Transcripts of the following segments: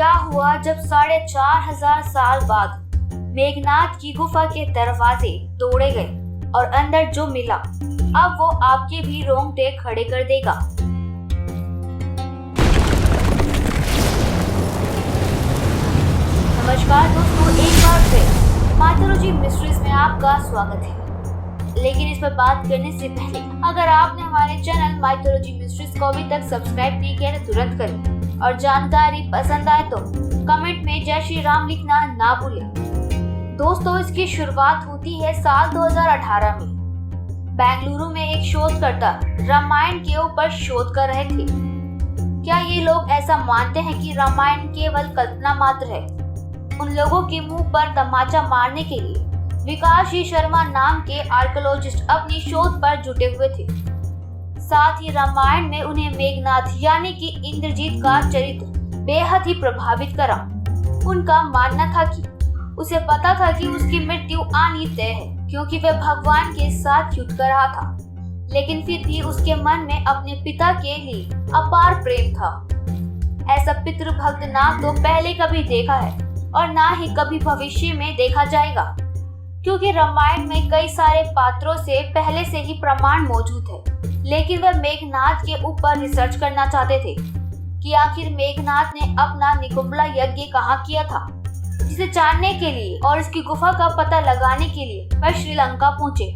क्या हुआ जब 4,500 साल बाद मेघनाथ की गुफा के दरवाजे तोड़े गए और अंदर जो मिला अब वो आपके भी रोंगटे खड़े कर देगा। नमस्कार दोस्तों, एक बार फिर माइथोलॉजी मिस्ट्रीज में आपका स्वागत है। लेकिन इस पर बात करने से पहले अगर आपने हमारे चैनल माइथोलॉजी मिस्ट्रीज को अभी तक सब्सक्राइब नहीं किया तो तुरंत करें और जानकारी पसंद आए तो कमेंट में जय श्री राम लिखना ना भूलें। दोस्तों, इसकी शुरुआत होती है साल 2018 में। बेंगलुरु में एक शोधकर्ता रामायण के ऊपर शोध कर रहे थे। क्या ये लोग ऐसा मानते हैं कि रामायण केवल कल्पना मात्र है? उन लोगों के मुंह पर तमाचा मारने के लिए विकास जी शर्मा नाम के आर्कियोलॉजिस्ट अपनी शोध पर जुटे हुए थे। साथ ही रामायण में उन्हें मेघनाथ यानी कि इंद्रजीत का चरित्र बेहद ही प्रभावित करा। उनका मानना था कि उसे पता था कि उसकी मृत्यु आनी तय है क्योंकि वह भगवान के साथ युद्ध कर रहा था, लेकिन फिर भी उसके मन में अपने पिता के लिए अपार प्रेम था। ऐसा पितृभक्त ना तो पहले कभी देखा है और ना ही कभी भविष्य में देखा जाएगा, क्योंकि रामायण में कई सारे पात्रों से पहले से ही प्रमाण मौजूद है। लेकिन वह मेघनाथ के ऊपर रिसर्च करना चाहते थे कि आखिर मेघनाथ ने अपना निकुंभला यज्ञ कहाँ किया था, जिसे जानने के लिए और इसकी गुफा का पता लगाने के लिए वह श्रीलंका पहुँचे।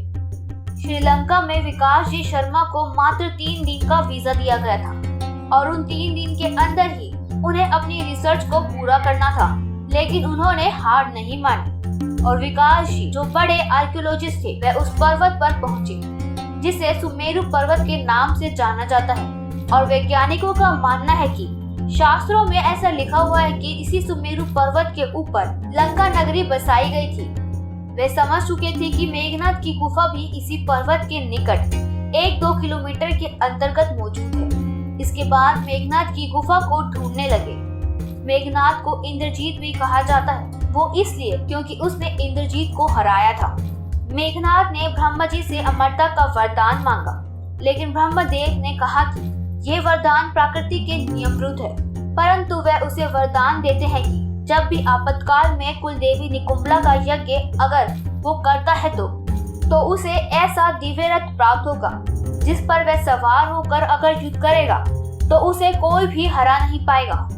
श्रीलंका में विकास जी शर्मा को मात्र 3 दिन का वीजा दिया गया था और उन 3 दिन के अंदर ही उन्हें अपनी रिसर्च को पूरा करना था। लेकिन उन्होंने हार नहीं मानी और विकास जी जो बड़े आर्कियोलॉजिस्ट थे वह उस पर्वत पर पहुंचे जिसे सुमेरु पर्वत के नाम से जाना जाता है। और वैज्ञानिकों का मानना है कि शास्त्रों में ऐसा लिखा हुआ है कि इसी सुमेरु पर्वत के ऊपर लंका नगरी बसाई गई थी। वे समझ चुके थे कि मेघनाथ की गुफा भी इसी पर्वत के निकट 1-2 किलोमीटर के अंतर्गत मौजूद है। इसके बाद मेघनाथ की गुफा को ढूंढने लगे। मेघनाथ को इंद्रजीत भी कहा जाता है, वो इसलिए क्योंकि उसने इंद्रजीत को हराया था। मेघनाथ ने ब्रह्मा जी से अमरता का वरदान मांगा, लेकिन ब्रह्मदेव ने कहा कि ये वरदान प्रकृति के नियम विरुद्ध है, परंतु वह उसे वरदान देते हैं कि जब भी आपातकाल में कुलदेवी निकुंभला का यज्ञ अगर वो करता है तो उसे ऐसा दिव्य रथ प्राप्त होगा जिस पर वह सवार होकर अगर युद्ध करेगा तो उसे कोई भी हरा नहीं पाएगा।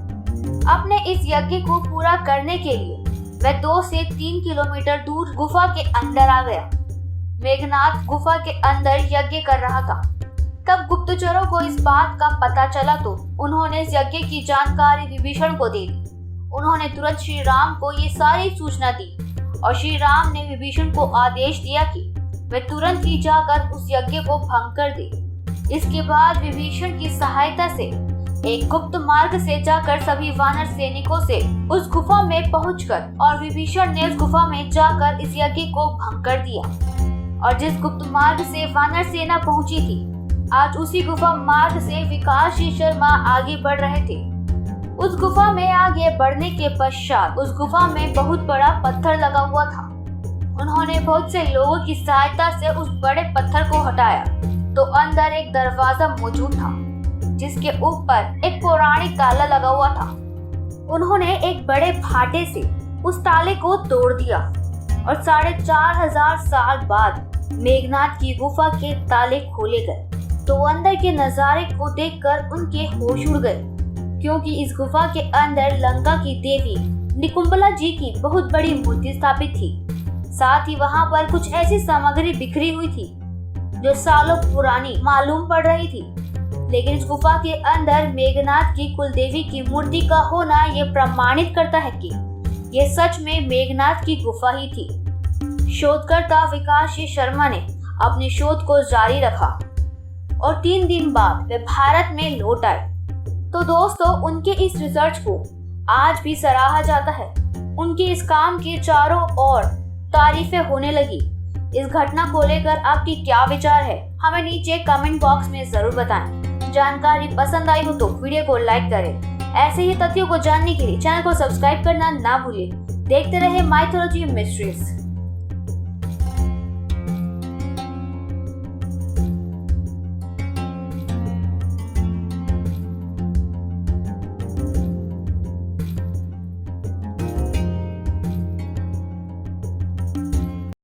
अपने इस यज्ञ को पूरा करने के लिए वह 2 से 3 किलोमीटर दूर गुफा के अंदर आ गया। मेघनाथ गुफा के अंदर यज्ञ कर रहा था। तब गुप्तचरों को इस बात का पता चला तो उन्होंने इस यज्ञ की जानकारी विभीषण को दे दी। उन्होंने तुरंत श्री राम को ये सारी सूचना दी और श्री राम ने विभीषण को आदेश दिया कि वे तुरंत ही जाकर उस यज्ञ को भंग कर दे। इसके बाद विभीषण की सहायता से एक गुप्त मार्ग से जाकर सभी वानर सैनिकों से उस गुफा में पहुंचकर और विभीषण ने उस गुफा में जाकर इस यज्ञ को भंग कर दिया। और जिस गुप्त मार्ग से वानर सेना पहुंची थी, आज उसी गुफा मार्ग से विकास जी शर्मा आगे बढ़ रहे थे। उस गुफा में आगे बढ़ने के पश्चात उस गुफा में बहुत बड़ा पत्थर लगा हुआ था। उन्होंने बहुत से लोगों की सहायता से उस बड़े पत्थर को हटाया तो अंदर एक दरवाजा मौजूद था जिसके ऊपर एक पौराणिक ताला लगा हुआ था। उन्होंने एक बड़े फाटे से उस ताले को तोड़ दिया और 4,500 साल बाद मेघनाथ की गुफा के ताले खोले गए। तो अंदर के नजारे को देखकर उनके होश उड़ गए, क्योंकि इस गुफा के अंदर लंका की देवी निकुंभला जी की बहुत बड़ी मूर्ति स्थापित थी। साथ ही वहां पर कुछ ऐसी सामग्री बिखरी हुई थी जो सालों पुरानी मालूम पड़ रही थी। लेकिन इस गुफा के अंदर मेघनाथ की कुलदेवी की मूर्ति का होना ये प्रमाणित करता है कि ये सच में मेघनाथ की गुफा ही थी। शोधकर्ता विकास जी शर्मा ने अपनी शोध को जारी रखा और 3 दिन बाद वे भारत में लौट आए। तो दोस्तों, उनके इस रिसर्च को आज भी सराहा जाता है। उनके इस काम के चारों ओर तारीफें होने लगी। इस घटना को लेकर आपकी क्या विचार है, हमें नीचे कमेंट बॉक्स में जरूर बताएं। जानकारी पसंद आई हो तो वीडियो को लाइक करें। ऐसे ही तथ्यों को जानने के लिए चैनल को सब्सक्राइब करना ना भूलें। देखते रहे माइथोलॉजी मिस्ट्रीज।